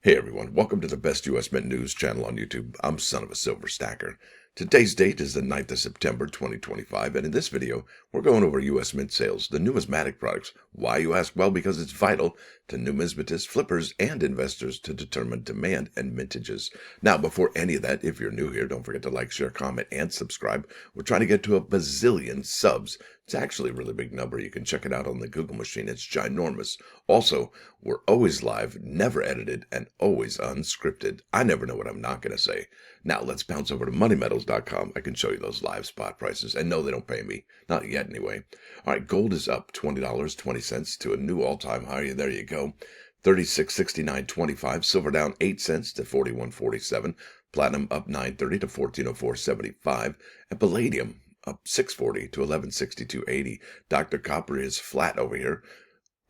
Hey everyone, welcome to the best US Mint news channel on YouTube. I'm Son of a Silver Stacker. Today's date is the 9th of September 2025, and in this video, we're going over US Mint sales, the numismatic products. Why, you ask? Well, because it's vital to numismatists, flippers, and investors to determine demand and mintages. Now, before any of that, if you're new here, don't forget to like, share, comment, and subscribe. We're trying to get to a bazillion subs. It's actually a really big number. You can check it out on the Google machine. It's ginormous. Also, we're always live, never edited, and always unscripted. I never know what I'm not going to say. Now, let's bounce over to moneymetals.com. I can show you those live spot prices. And no, they don't pay me. Not yet, anyway. All right, gold is up $20.20 to a new all-time high. There you go. 36.69.25. Silver down 8 cents to 41.47. Platinum up 9.30 to 14.04.75. And palladium up 6.40 to 11.62.80. Dr. Copper is flat over here.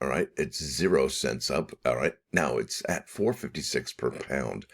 All right, it's 0 cents up. All right, now it's at $4.56 per pound.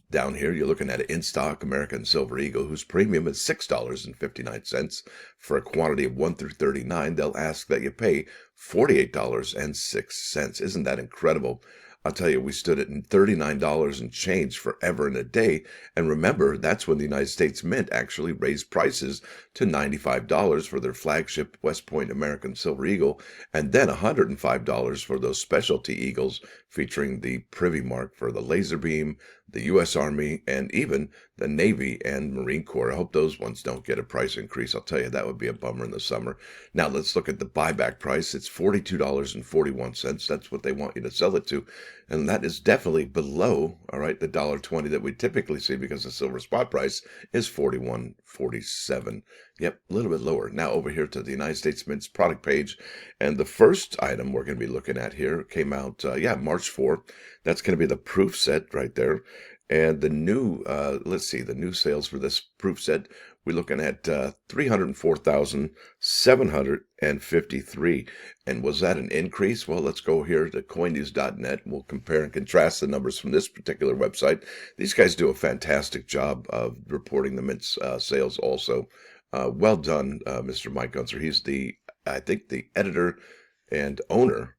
Down here, you're looking at an in-stock American Silver Eagle, whose premium is $6.59. For a quantity of 1 through 39, they'll ask that you pay $48.06. Isn't that incredible? I'll tell you, we stood at $39 and change forever and a day. And remember, that's when the United States Mint actually raised prices to $95 for their flagship West Point American Silver Eagle, and then $105 for those specialty eagles featuring the privy mark for the laser beam, the U.S. Army, and even the Navy and Marine Corps. I hope those ones don't get a price increase. I'll tell you, that would be a bummer in the summer. Now, let's look at the buyback price. It's $42.41. That's what they want you to sell it to. And that is definitely below, all right, the $1.20 that we typically see, because the silver spot price is $41.47. Yep, a little bit lower. Now over here to the United States Mint's product page. And the first item we're going to be looking at here came out, March 4th. That's going to be the proof set right there. And the new, let's see, the new sales for this proof set, we're looking at 304,753. And was that an increase? Well, let's go here to coinnews.net. We'll compare and contrast the numbers from this particular website. These guys do a fantastic job of reporting the Mint's sales also. Well done, Mr. Mike Gunzer. He's I think the editor and owner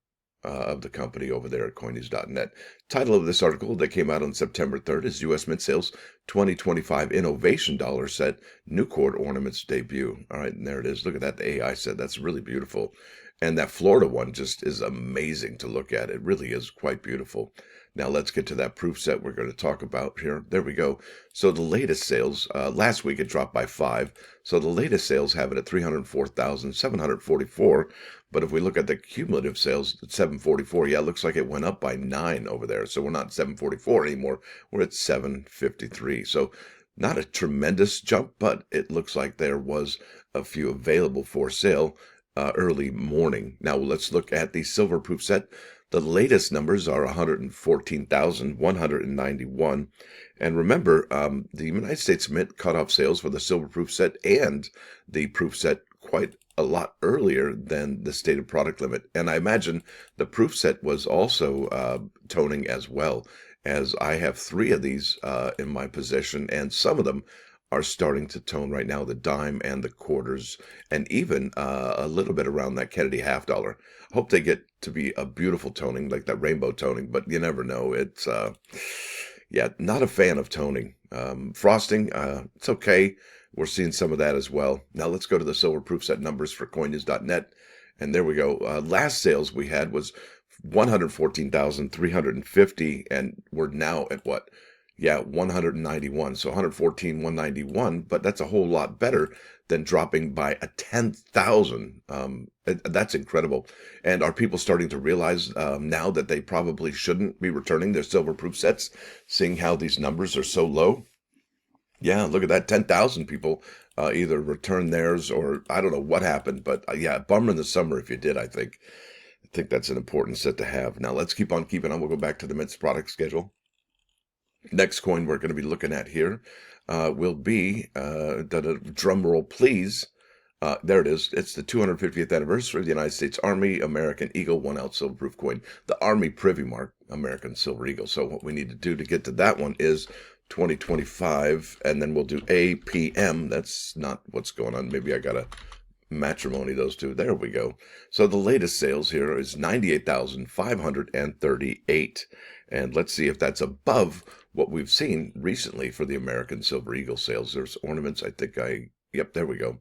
of the company over there at coinnews.net. Title of this article that came out on September 3rd is U.S. Mint Sales 2025 Innovation Dollar Set Newport Ornaments Debut. All right, and there it is. Look at that, the AI set. That's really beautiful. And that Florida one just is amazing to look at. It really is quite beautiful. Now let's get to that proof set we're going to talk about here. There we go. So the latest sales, last week it dropped by 5. So the latest sales have it at 304,744. But if we look at the cumulative sales at 744, yeah, it looks like it went up by 9 over there. So we're not 744 anymore. We're at 753. So not a tremendous jump, but it looks like there was a few available for sale early morning. Now let's look at the silver proof set. The latest numbers are 114,191. And remember, the United States Mint cut off sales for the silver proof set and the proof set quite a lot earlier than the stated product limit. And I imagine the proof set was also toning as well, as I have 3 of these in my possession, and some of them are starting to tone right now, the dime and the quarters, and even a little bit around that Kennedy half dollar. Hope they get to be a beautiful toning, like that rainbow toning, but you never know. It's, not a fan of toning. Frosting, it's okay. We're seeing some of that as well. Now let's go to the silver proof set numbers for coinnews.net. And there we go. Last sales we had was 114,350, and we're now at what? Yeah, 191. So 114, 191, but that's a whole lot better than dropping by a 10,000. That's incredible. And are people starting to realize now that they probably shouldn't be returning their silver proof sets, seeing how these numbers are so low? Yeah, look at that. 10,000 people either returned theirs, or I don't know what happened, but bummer in the summer if you did, I think. I think that's an important set to have. Now let's keep on keeping on. We'll go back to the Mint's product schedule. Next coin we're going to be looking at here will be, drum roll please, there it is. It's the 250th anniversary of the United States Army American Eagle 1-ounce silver proof coin, the Army Privy Mark American Silver Eagle. So what we need to do to get to that one is 2025, and then we'll do APM. That's not what's going on. Maybe I got to matrimony those two. There we go. So the latest sales here is 98,538. And let's see if that's above what we've seen recently for the American Silver Eagle sales. There's Ornaments. Yep, there we go.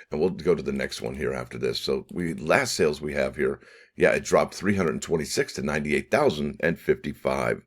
And we'll go to the next one here after this. So last sales we have here, yeah, it dropped 326 to 98,055.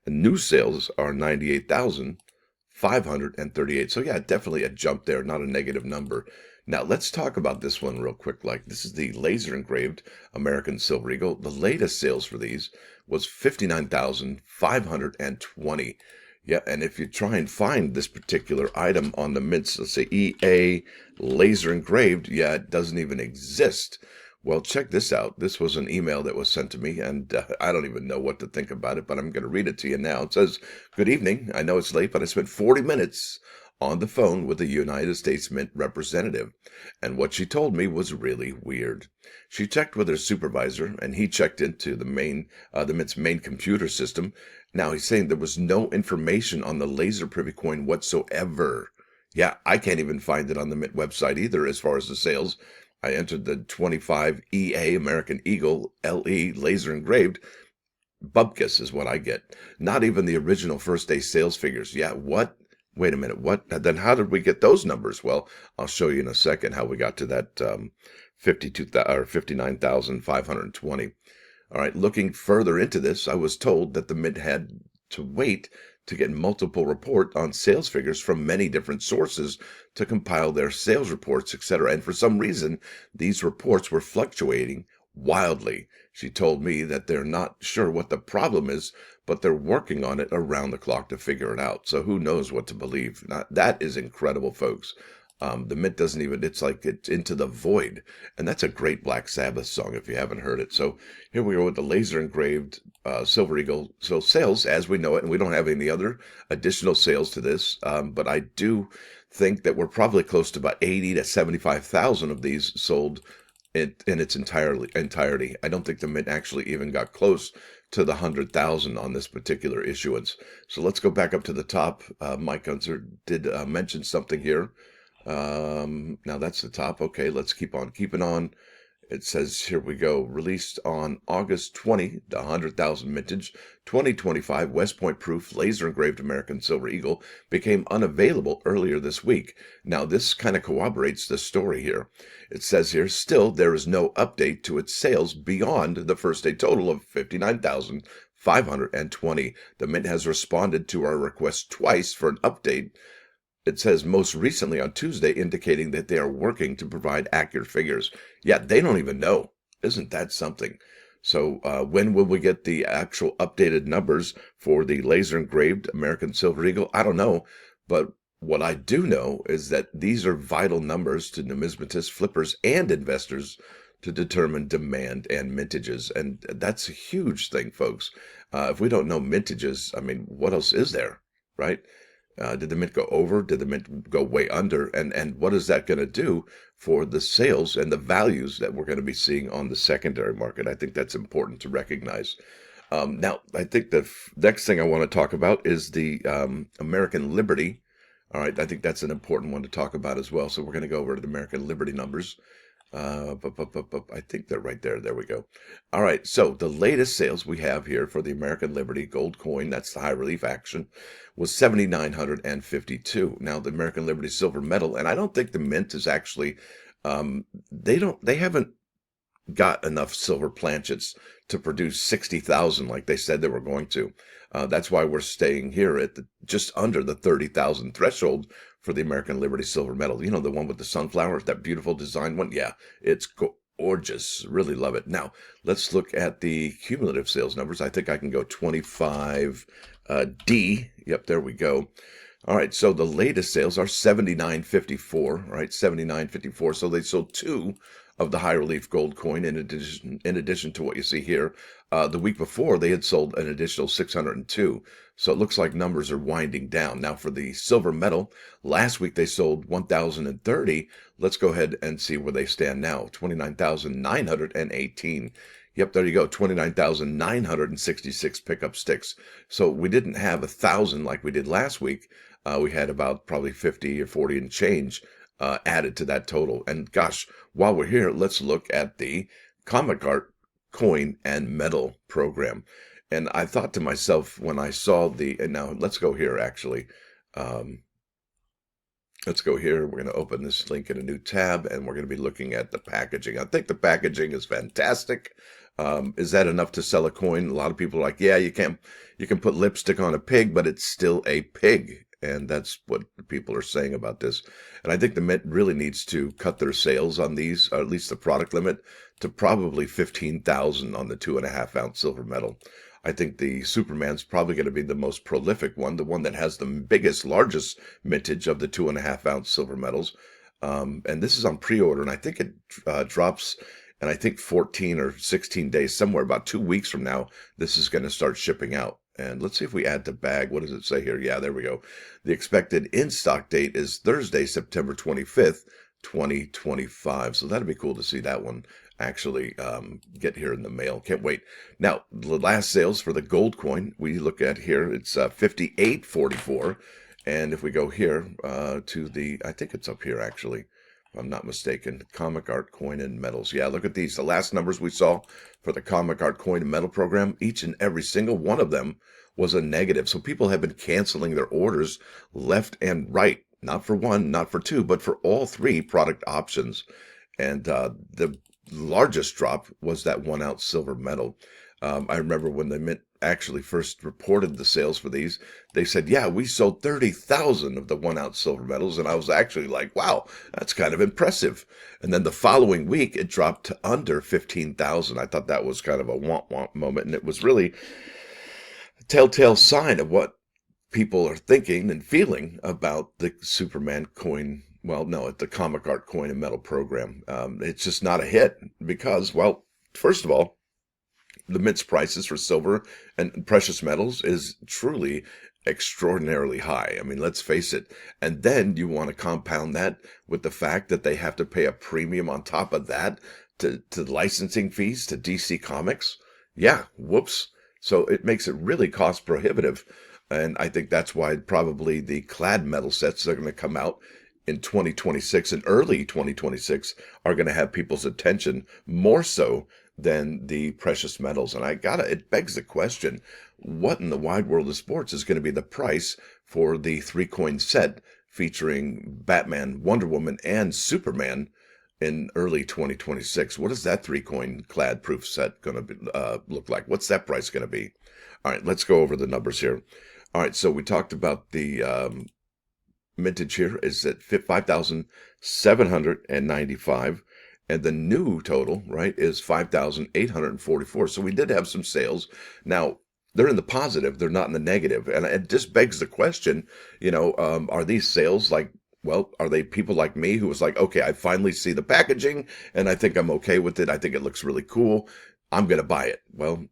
And new sales are 98,538. So yeah, definitely a jump there, not a negative number. Now let's talk about this one real quick. Like, this is the laser engraved American Silver Eagle. The latest sales for these was 59,520. Yeah, and if you try and find this particular item on the mints, let's say EA laser engraved, yeah, it doesn't even exist. Well, check this out. This was an email that was sent to me, and I don't even know what to think about it, but I'm going to read it to you now. It says, "Good evening. I know it's late, but I spent 40 minutes on the phone with a United States Mint representative, and what she told me was really weird. She checked with her supervisor, and he checked into the Mint's main computer system. Now he's saying there was no information on the laser privy coin whatsoever. Yeah, I can't even find it on the Mint website either as far as the sales. I entered the 25 EA American Eagle LE laser engraved. Bupkis is what I get. Not even the original first day sales figures. Yeah, what? Wait a minute, what? Then how did we get those numbers? Well, I'll show you in a second how we got to that 59,520. All right, looking further into this, I was told that the Mint had to wait to get multiple report on sales figures from many different sources to compile their sales reports, etc. And for some reason, these reports were fluctuating wildly. She told me that they're not sure what the problem is, but they're working on it around the clock to figure it out. So who knows what to believe? That is incredible, folks. The Mint doesn't even, it's like it's Into the Void. And that's a great Black Sabbath song if you haven't heard it. So here we are with the laser engraved Silver Eagle. So sales as we know it, and we don't have any other additional sales to this, but I do think that we're probably close to about 80 to 75,000 of these sold in its entirety. I don't think the Mint actually even got close to the 100,000 on this particular issuance. So let's go back up to the top. Mike Unser did mention something here. Now that's the top. Okay, let's keep on keeping on. It says, here we go, released on August 20, the 100,000 mintage, 2025 West Point proof laser engraved American Silver Eagle became unavailable earlier this week. Now this kind of corroborates the story here. It says here, still there is no update to its sales beyond the first day total of 59,520. The Mint has responded to our request twice for an update. It says most recently on Tuesday, indicating that they are working to provide accurate figures. Yeah, they don't even know. Isn't that something? So when will we get the actual updated numbers for the laser engraved American Silver Eagle? I don't know. But what I do know is that these are vital numbers to numismatists, flippers, and investors to determine demand and mintages. And that's a huge thing, folks. If we don't know mintages, I mean, what else is there, right? Did the Mint go over? Did the Mint go way under? And what is that going to do for the sales and the values that we're going to be seeing on the secondary market? I think that's important to recognize. Now, I think the next thing I want to talk about is the American Liberty. All right, I think that's an important one to talk about as well. So we're going to go over to the American Liberty numbers. I think they're right there. There we go. All right. So the latest sales we have here for the American Liberty gold coin, that's the high relief action, was 7,952. Now the American Liberty silver medal, and I don't think the Mint is actually, they haven't got enough silver planchets to produce 60,000 like they said they were going to. That's why we're staying here at just under the 30,000 threshold for the American Liberty silver medal. You know, the one with the sunflowers, that beautiful design one? Yeah, it's gorgeous. Really love it. Now, let's look at the cumulative sales numbers. I think I can go 25 D. Yep, there we go. All right, so the latest sales are 79.54, right? 79.54. So they sold two of the high relief gold coin in addition to what you see here. The week before, they had sold an additional 602. So it looks like numbers are winding down. Now for the silver medal, last week they sold 1,030. Let's go ahead and see where they stand now. 29,918. Yep, there you go. 29,966 pickup sticks. So we didn't have 1,000 like we did last week. We had about probably 50 or 40 and change added to that total. And gosh, while we're here, let's look at the Comic Art coin and medal program. And I thought to myself when I saw and now let's go here actually. Um, let's go here. We're going to open this link in a new tab, and we're going to be looking at the packaging. I think the packaging is fantastic. Is that enough to sell a coin? A lot of people are like, yeah, you can put lipstick on a pig, but it's still a pig. And that's what people are saying about this. And I think the Mint really needs to cut their sales on these, or at least the product limit, to probably 15,000 on the 2.5 ounce silver medal. I think the Superman's probably going to be the most prolific one, the one that has the biggest, largest mintage of the 2.5 ounce silver medals. And this is on pre-order, and I think it drops, and I think 14 or 16 days, somewhere about 2 weeks from now, this is going to start shipping out. And let's see if we add to bag. What does it say here? Yeah, there we go. The expected in-stock date is Thursday, September 25th, 2025. So that'd be cool to see that one actually get here in the mail. Can't wait. Now, the last sales for the gold coin we look at here, it's 58.44. And if we go here to the, I think it's up here actually, if I'm not mistaken, comic art coin and medals. Yeah, look at these. The last numbers we saw for the comic art coin and medal program, each and every single one of them was a negative. So people have been canceling their orders left and right. Not for one, not for two, but for all three product options. And the largest drop was that 1 ounce silver medal. I remember when the Mint actually first reported the sales for these, they said, yeah, we sold 30,000 of the 1 ounce silver medals. And I was actually like, wow, that's kind of impressive. And then the following week, it dropped to under 15,000. I thought that was kind of a womp-womp moment. And it was really a telltale sign of what people are thinking and feeling about the Superman coin. Well, no, the comic art coin and metal program. It's just not a hit because, well, first of all, the Mint's prices for silver and precious metals is truly extraordinarily high. I mean, let's face it. And then you want to compound that with the fact that they have to pay a premium on top of that to licensing fees to DC Comics. Yeah, whoops. So it makes it really cost prohibitive. And I think that's why probably the clad metal sets that are going to come out in 2026 and early 2026 are going to have people's attention more so than the precious metals. And it begs the question, what in the wide world of sports is going to be the price for the 3-coin set featuring Batman, Wonder Woman, and Superman in early 2026? What is that 3-coin clad proof set going to look like? What's that price going to be? All right, let's go over the numbers here. All right, so we talked about the mintage here is at 5,795. And the new total, right, is 5,844. So we did have some sales. Now, they're in the positive. They're not in the negative. And it just begs the question, are these sales like, well, are they people like me who was like, okay, I finally see the packaging and I think I'm okay with it. I think it looks really cool. I'm going to buy it. Well,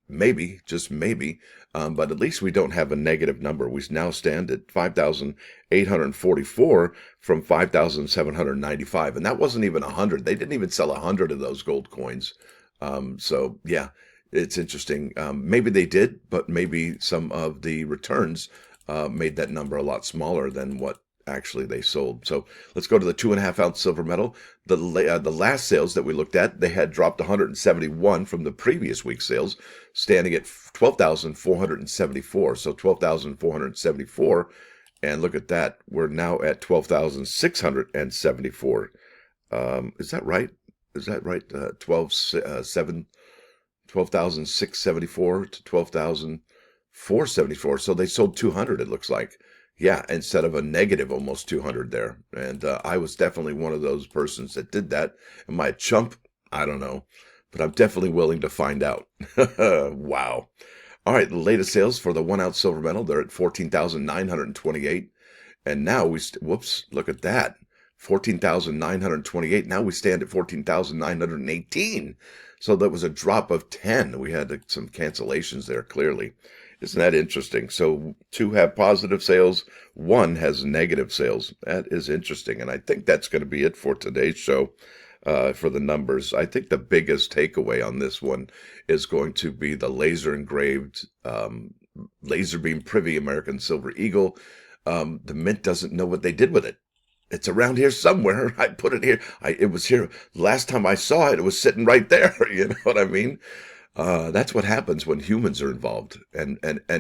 maybe, just maybe, but at least we don't have a negative number. We now stand at 5,844 from 5,795, and that wasn't even 100. They didn't even sell 100 of those gold coins. So yeah, it's interesting. Maybe they did, but maybe some of the returns made that number a lot smaller than what actually they sold. So let's go to the 2.5 ounce silver medal. The last sales that we looked at, they had dropped 171 from the previous week's sales, standing at 12,474. So 12,474, and look at that, we're now at 12,674. Is that right? Is that right? 12,674 to 12,474. So they sold 200, it looks like. Yeah, instead of a negative almost 200 there. And I was definitely one of those persons that did that. Am I a chump? I don't know. But I'm definitely willing to find out. Wow. All right, the latest sales for the 1 ounce silver medal, they're at 14,928. And now whoops, look at that. 14,928. Now we stand at 14,918. So that was a drop of 10. We had some cancellations there, clearly. Isn't that interesting? So 2 have positive sales, 1 has negative sales. That is interesting. And I think that's going to be it for today's show for the numbers. I think the biggest takeaway on this one is going to be the laser engraved laser beam privy American Silver Eagle. The Mint doesn't know what they did with it. It's around here somewhere. I put it here. It was here. Last time I saw it, it was sitting right there. You know what I mean? That's what happens when humans are involved. And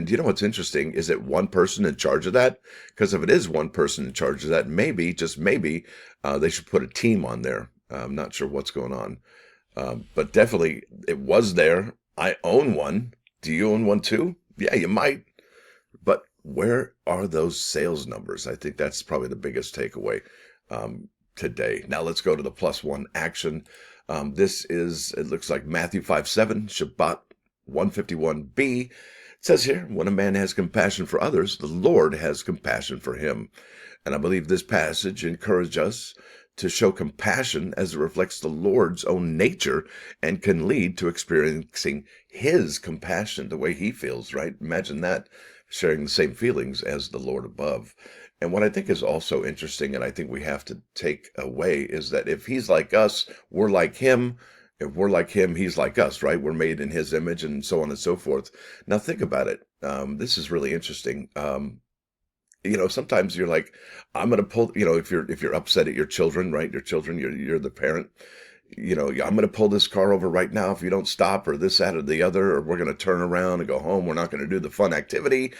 you know what's interesting? Is it one person in charge of that? Because if it is one person in charge of that, maybe, just maybe, they should put a team on there. I'm not sure what's going on. But definitely it was there. I own one. Do you own one too? Yeah, you might. But where are those sales numbers? I think that's probably the biggest takeaway today. Now let's go to the plus one action. This is, it looks like Matthew 5:7, Shabbat 151b. It says here, when a man has compassion for others, the Lord has compassion for him. And I believe this passage encourages us to show compassion as it reflects the Lord's own nature and can lead to experiencing his compassion the way he feels, right? Imagine that, sharing the same feelings as the Lord above. And what I think is also interesting, and I think we have to take away, is that if he's like us, we're like him. If we're like him, he's like us, right? We're made in his image and so on and so forth. Now think about it. This is really interesting. Sometimes you're like, I'm going to pull, if you're upset at your children, right? Your children, you're the parent, I'm going to pull this car over right now if you don't stop, or this, that, or the other, or we're going to turn around and go home. We're not going to do the fun activity,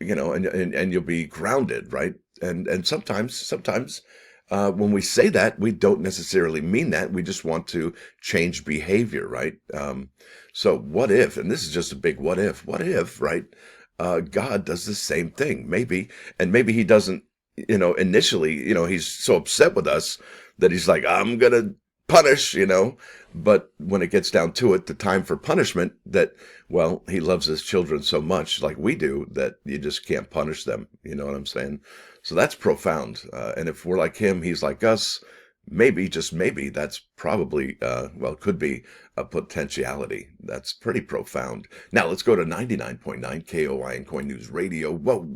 and you'll be grounded, right? And sometimes when we say that, we don't necessarily mean that. We just want to change behavior, right? So what if, and this is just a big what if, right? God does the same thing, maybe, and maybe he doesn't, initially, he's so upset with us that he's like, I'm going to punish, but when it gets down to it, the time for punishment, that, well, he loves his children so much like we do that you just can't punish them. You know what I'm saying? So that's profound. And if we're like him, he's like us, maybe, just maybe, that's probably, could be a potentiality. That's pretty profound. Now let's go to 99.9 KOI and Coin News Radio. Whoa,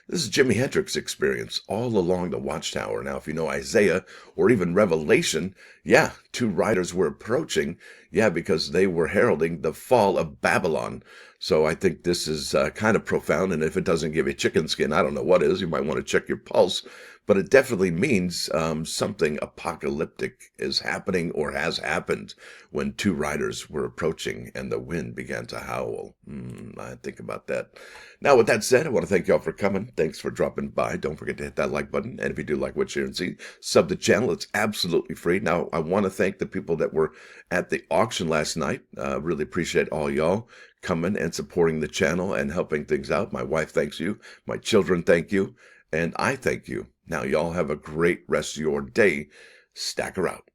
this is Jimi Hendrix Experience all along the Watchtower. Now, if you know Isaiah or even Revelation, yeah, two riders were approaching, yeah, because they were heralding the fall of Babylon. So I think this is kind of profound, and if it doesn't give you chicken skin, I don't know what is. You might want to check your pulse. But it definitely means something apocalyptic is happening or has happened when two riders were approaching and the wind began to howl. I think about that. Now, with that said, I want to thank y'all for coming. Thanks for dropping by. Don't forget to hit that like button. And if you do like what you hear and see, sub the channel. It's absolutely free. Now, I want to thank the people that were at the auction last night. Really appreciate all y'all coming and supporting the channel and helping things out. My wife thanks you. My children thank you. And I thank you. Now, y'all have a great rest of your day. Stacker out.